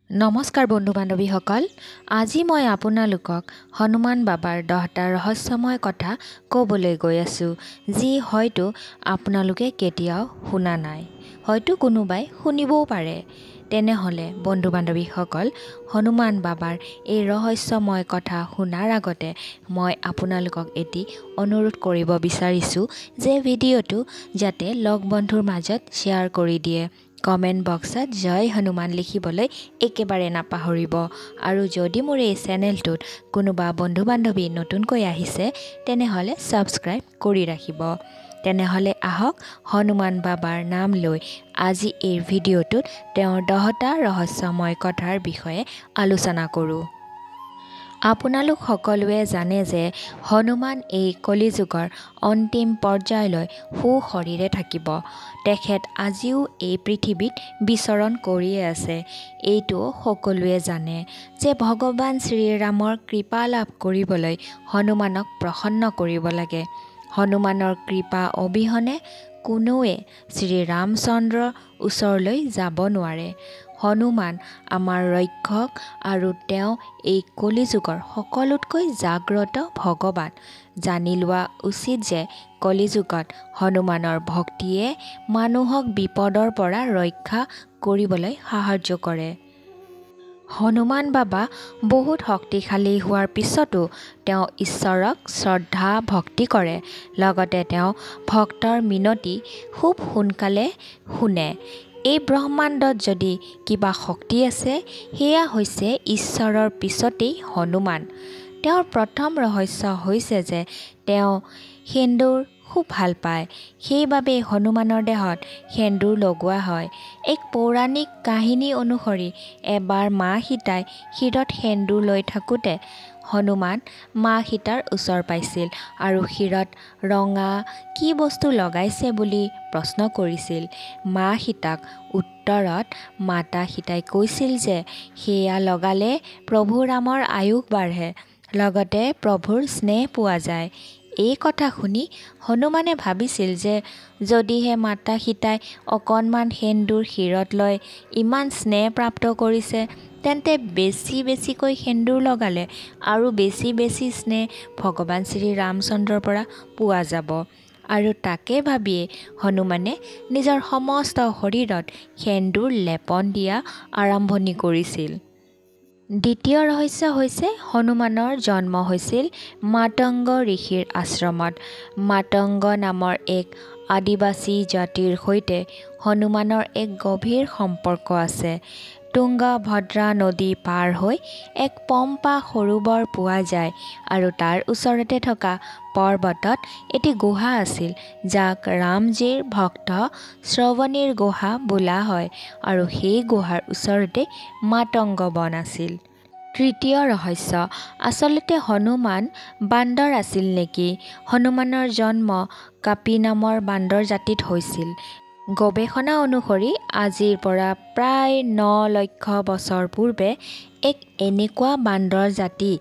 নমস্কাৰ বন্ধু বান্ধৱীসকল, আজি মই আপোনালোকক হনুমান বাবাৰ 10টা ৰহস্যময় কথা ক'বলৈ গৈ আছোঁ, যি হয়তো আপোনালোকে কেতিয়াও শুনা নাই, হয়তো কোনোবাই শুনিবও পাৰে। তেনেহ'লে বন্ধু বান্ধৱীসকল, হনুমান বাবাৰ এই ৰহস্যময় কথা শুনাৰ আগতে মই আপোনালোকক এটি অনুৰোধ কৰিব বিচাৰিছোঁ যে ভিডিঅ'টো যাতে লগ বন্ধুৰ মাজত শ্বেয়াৰ কৰি দিয়ে। কমেণ্ট বক্সত জয় হনুমান লিখিবলৈ একেবাৰে নাপাহৰিব। আৰু যদি মোৰ এই চেনেলটোত কোনোবা বন্ধু বান্ধৱী নতুনকৈ আহিছে তেনেহ'লে ছাবস্ক্ৰাইব কৰি ৰাখিব। তেনেহ'লে আহক হনুমান বাবাৰ নাম লৈ আজি এই ভিডিঅ'টোত তেওঁৰ 10টা ৰহস্যময় কথাৰ বিষয়ে আলোচনা কৰোঁ। আপোনালোক সকলোৱে জানে যে হনুমান এই কলিযুগৰ অন্তিম পৰ্যায়লৈ সুশৰীৰে থাকিব। তেখেত আজিও এই পৃথিৱীত বিচৰণ কৰিয়ে আছে। এইটো সকলোৱে জানে যে ভগৱান শ্ৰীৰামৰ কৃপা লাভ কৰিবলৈ হনুমানক প্ৰসন্ন কৰিব লাগে। হনুমানৰ কৃপা অবিহনে কোনোৱে শ্ৰীৰামচন্দ্ৰৰ ওচৰলৈ যাব নোৱাৰে। হনুমান আমাৰ ৰক্ষক আৰু তেওঁ এই কলিযুগৰ সকলোতকৈ জাগ্ৰত ভগৱান। জানি লোৱা উচিত যে কলিযুগত হনুমানৰ ভক্তিয়ে মানুহক বিপদৰ পৰা ৰক্ষা কৰিবলৈ সাহায্য কৰে। হনুমান বাবা বহুত শক্তিশালী হোৱাৰ পিছতো তেওঁ ঈশ্বৰক শ্ৰদ্ধা ভক্তি কৰে। লগতে তেওঁ ভক্তৰ মিনতি খুব সোনকালে শুনে। এই ব্ৰহ্মাণ্ডত যদি কিবা শক্তি আছে সেয়া হৈছে ঈশ্বৰৰ পিছতেই হনুমান। তেওঁৰ প্ৰথম ৰহস্য হৈছে যে তেওঁ সেন্দুৰ খুব ভাল পায়। সেইবাবে হনুমানৰ দেহত সেন্দুৰ লগোৱা হয়। এক পৌৰাণিক কাহিনী অনুসৰি এবাৰ মা সীতাই শিৰত সেন্দুৰ লৈ থাকোঁতে হনুমান মা সীতাৰ ওচৰ পাইছিল আৰু শিৰত ৰঙা কি বস্তু লগাইছে বুলি প্ৰশ্ন কৰিছিল। মা সীতাক উত্তৰত মাতা সীতাই কৈছিল যে সেয়া লগালে প্ৰভু ৰামৰ আয়ুস বাঢ়ে, লগতে প্ৰভুৰ স্নেহ পোৱা যায়। এই কথা শুনি হনুমানে ভাবিছিল যে যদিহে মাতা সীতাই অকণমান সেন্দুৰ শিৰত লৈ ইমান স্নেহ প্ৰাপ্ত কৰিছে তেন্তে বেছিকৈ সেন্দুৰ লগালে আৰু বেছি স্নেহ ভগৱান শ্ৰীৰামচন্দ্ৰৰ পৰা পোৱা যাব। আৰু তাকে ভাবিয়ে হনুমানে নিজৰ সমস্ত শৰীৰত সেন্দুৰ লেপন দিয়া আৰম্ভণি কৰিছিল। দ্বিতীয় ৰহস্য হৈছে হনুমানৰ জন্ম হৈছিল মাতংগ ঋষিৰ আশ্ৰমত। মাতংগ নামৰ এক আদিবাসী জাতিৰ সৈতে হনুমানৰ এক গভীৰ সম্পৰ্ক আছে। তুংগভদ্ৰা নদী পাৰ হৈ এক পম্পা সৰোবৰ পোৱা যায় আৰু তাৰ ওচৰতে থকা পৰ্বতত এটি গুহা আছিল, যাক ৰামজীৰ ভক্ত শ্ৰৱণীৰ গুহা বোলা হয় আৰু সেই গুহাৰ ওচৰতে মাতংগ বন আছিল। তৃতীয় ৰহস্য, আচলতে হনুমান বান্দৰ আছিল নেকি? হনুমানৰ জন্ম কাপি নামৰ বান্দৰ জাতিত হৈছিল। গৱেষণা অনুসৰি আজিৰ পৰা প্ৰায় 9 লক্ষ বছৰ পূৰ্বে এক এনেকুৱা বান্দৰ জাতি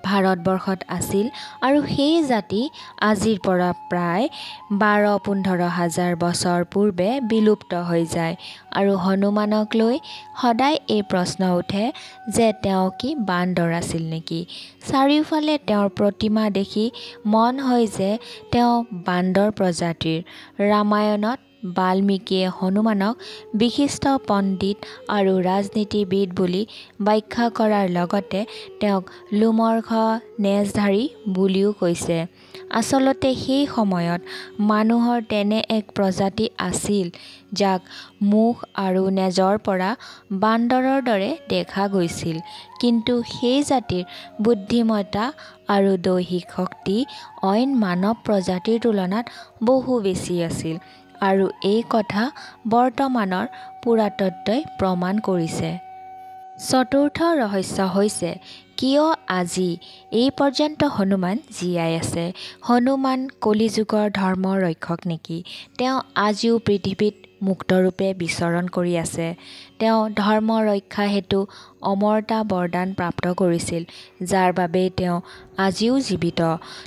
ভাৰতবৰ্ষত আছিল আৰু সেই জাতি আজিৰ পৰা প্ৰায় 12-15 হাজাৰ বছৰ পূৰ্বে বিলুপ্ত হৈ যায়। আৰু হনুমানক লৈ সদায় এই প্ৰশ্ন উঠে যে তেওঁ কি বান্দৰ আছিল নেকি? চাৰিওফালে তেওঁৰ প্ৰতিমা দেখি মন হয় যে তেওঁ বান্দৰ প্ৰজাতিৰ। ৰামায়ণত বাল্মীকিয়ে হনুমানক বিশিষ্ট পণ্ডিত আৰু ৰাজনীতিবিদ বুলি ব্যাখ্যা কৰাৰ লগতে তেওঁক লোমৰ্ষ নেজধাৰী বুলিও কৈছে। আচলতে সেই সময়ত মানুহৰ তেনে এক প্ৰজাতি আছিল যাক মুখ আৰু নেজৰ পৰা বান্দৰৰ দৰে দেখা গৈছিল, কিন্তু সেই জাতিৰ বুদ্ধিমত্তা আৰু দৈহিক শক্তি অইন মানৱ প্ৰজাতিৰ তুলনাত বহু বেছি আছিল। আৰু এই কথা বৰ্তমানৰ পুৰাতত্ত্বই প্ৰমাণ কৰিছে। চতুৰ্থ ৰহস্য হৈছে কিয় আজি এই পৰ্যন্ত হনুমান জীয়াই আছে? হনুমান কলিযুগৰ ধৰ্ম ৰক্ষক নেকি? তেওঁ আজিও পৃথিৱীত মুক্তৰূপে বিচৰণ কৰি আছে। তেওঁ ধৰ্ম ৰক্ষা হেতু অমৰতা বৰদান প্ৰাপ্ত কৰিছিল, যাৰ বাবে তেওঁ আজিও জীৱিত।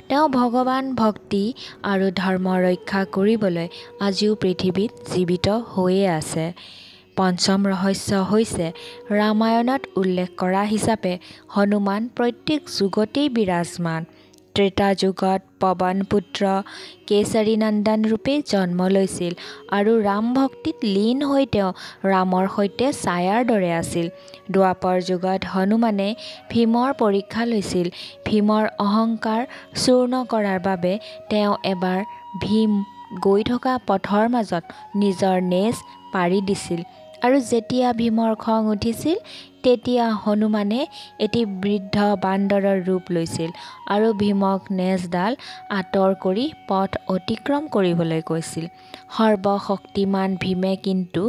তেওঁ ভগৱান ভক্তি আৰু ধৰ্ম ৰক্ষা কৰিবলৈ আজিও পৃথিৱীত জীৱিত হৈয়ে আছে। পঞ্চম ৰহস্য হৈছে ৰামায়ণত উল্লেখ কৰা হিচাপে হনুমান প্ৰত্যেক যুগতেই বিৰাজমান। ত্ৰেতা যুগত পৱন পুত্ৰ কেশৰী নন্দন ৰূপে জন্ম লৈছিল আৰু ৰাম ভক্তিত লীন হৈ তেওঁ ৰামৰ সৈতে ছায়াৰ দৰে আছিল। দ্বাপৰ যুগত হনুমানে ভীমৰ পৰীক্ষা লৈছিল। ভীমৰ অহংকাৰ চূৰ্ণ কৰাৰ বাবে তেওঁ এবাৰ ভীম গৈ থকা পথৰ মাজত নিজৰ নেজ পাৰি দিছিল আৰু যেতিয়া ভীমৰ খং উঠিছিল তেতিয়া হনুমানে এটি বৃদ্ধ বান্দৰৰ ৰূপ লৈছিল আৰু ভীমক নেজডাল আঁতৰ কৰি পথ অতিক্ৰম কৰিবলৈ কৈছিল। সৰ্বশক্তিমান ভীমে কিন্তু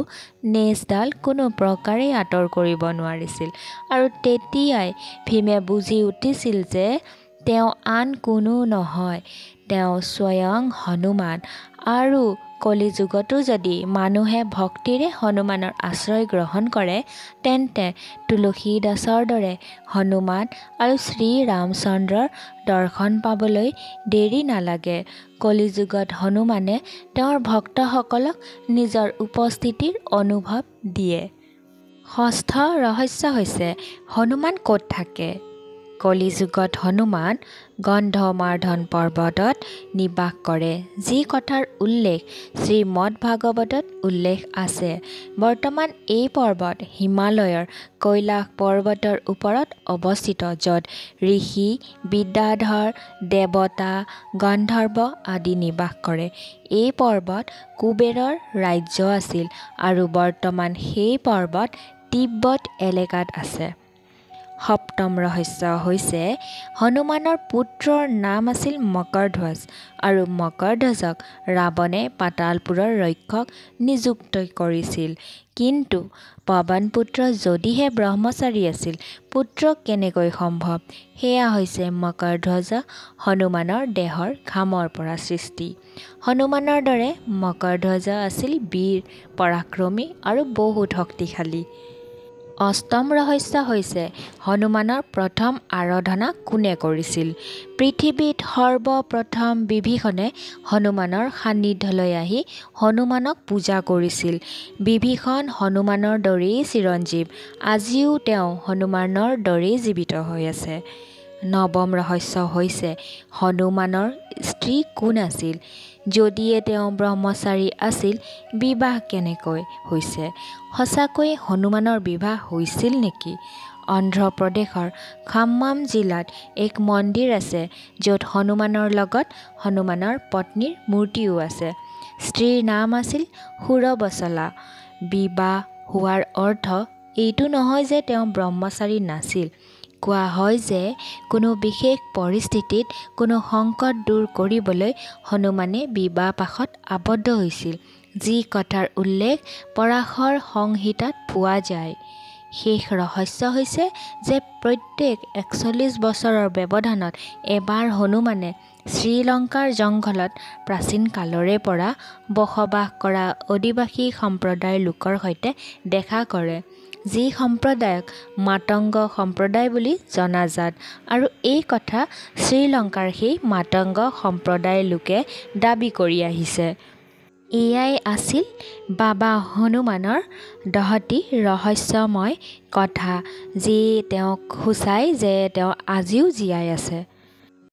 নেজডাল কোনো প্ৰকাৰেই আঁতৰ কৰিব নোৱাৰিছিল আৰু তেতিয়াই ভীমে বুজি উঠিছিল যে তেওঁ আন কোনো নহয়, তেওঁ স্বয়ং হনুমান। আৰু কলিযুগতো যদি মানুহে ভক্তিৰে হনুমানৰ আশ্ৰয় গ্ৰহণ কৰে তেন্তে তুলসীদাসৰ দৰে হনুমান আৰু শ্ৰী ৰামচন্দ্ৰৰ দৰ্শন পাবলৈ দেৰি নালাগে। কলিযুগত হনুমানে তেওঁৰ ভক্তসকলক নিজৰ উপস্থিতিৰ অনুভৱ দিয়ে। ষষ্ঠ ৰহস্য হৈছে হনুমান ক'ত থাকে। কলিযুগত হনুমান গন্ধমাৰ্ধন পৰ্বতত নিবাস কৰে, যি কথাৰ উল্লেখ শ্ৰীমদ ভাগৱতত উল্লেখ আছে। বৰ্তমান এই পৰ্বত হিমালয়ৰ কৈলাশ পৰ্বতৰ ওপৰত অৱস্থিত, য'ত ঋষি, বিদ্যাধৰ, দেৱতা, গন্ধৰ্ব আদি নিবাস কৰে। এই পৰ্বত কুবেৰৰ ৰাজ্য আছিল আৰু বৰ্তমান সেই পৰ্বত তিব্বত এলেকাত আছে। সপ্তম ৰহস্য হৈছে হনুমানৰ পুত্ৰৰ নাম আছিল মকৰধ্বজ আৰু মকৰধ্বজক ৰাৱণে পাতালপুৰৰ ৰক্ষক নিযুক্ত কৰিছিল। কিন্তু পৱনপুত্ৰ যদিহে ব্ৰহ্মচাৰী আছিল, পুত্ৰ কেনেকৈ সম্ভৱ? সেয়া হৈছে মকৰধ্বজ হনুমানৰ দেহৰ ঘামৰ পৰা সৃষ্টি। হনুমানৰ দৰে মকৰধ্বজ আছিল বীৰ, পৰাক্ৰমী আৰু বহুত শক্তিশালী। অষ্টম ৰহস্য হৈছে হনুমানৰ প্ৰথম আৰাধনা কোনে কৰিছিল। পৃথিৱীত সৰ্বপ্ৰথম বিভীষণে হনুমানৰ সান্নিধ্যলৈ আহি হনুমানক পূজা কৰিছিল। বিভীষণ হনুমানৰ দৰেই চিৰঞ্জীৱ, আজিও তেওঁ হনুমানৰ দৰেই জীৱিত হৈ আছে। নৱম ৰহস্য হৈছে হনুমানৰ স্ত্ৰী কোন আছিল। যদিয়ে তেওঁ ব্ৰহ্মচাৰী আছিল, বিবাহ কেনেকৈ হৈছে? সঁচাকৈ হনুমানৰ বিবাহ হৈছিল নেকি? অন্ধ্ৰপ্ৰদেশৰ খাম্মাম জিলাত এক মন্দিৰ আছে য'ত হনুমানৰ লগত হনুমানৰ পত্নীৰ মূৰ্তিও আছে। স্ত্ৰীৰ নাম আছিল সুৰবচলা। বিবাহ হোৱাৰ অৰ্থ এইটো নহয় যে তেওঁ ব্ৰহ্মচাৰী নাছিল। কোৱা হয় যে কোনো বিশেষ পৰিস্থিতিত কোনো সংকট দূৰ কৰিবলৈ হনুমানে বিবাহ পাশত আবদ্ধ হৈছিল, যি কথাৰ উল্লেখ পৰাশৰ সংহিতাত পোৱা যায়। শেষ ৰহস্য হৈছে যে প্ৰত্যেক ৪১ বছৰৰ ব্যৱধানত এবাৰ হনুমানে শ্ৰীলংকাৰ জংঘলত প্ৰাচীন কালৰে পৰা বসবাস কৰা আদিবাসী সম্প্ৰদায়ৰ লোকৰ সৈতে দেখা কৰে, যি সম্প্ৰদায়ক মাতংগ সম্প্ৰদায় বুলি জনাজাত। আৰু এই কথা শ্ৰীলংকাৰ সেই মাতংগ সম্প্ৰদায়ৰ লোকে দাবী কৰি আহিছে। এয়াই আছিল বাবা হনুমানৰ ১০টি ৰহস্যময় কথা, যি তেওঁক সূচায় যে তেওঁ আজিও জীয়াই আছে।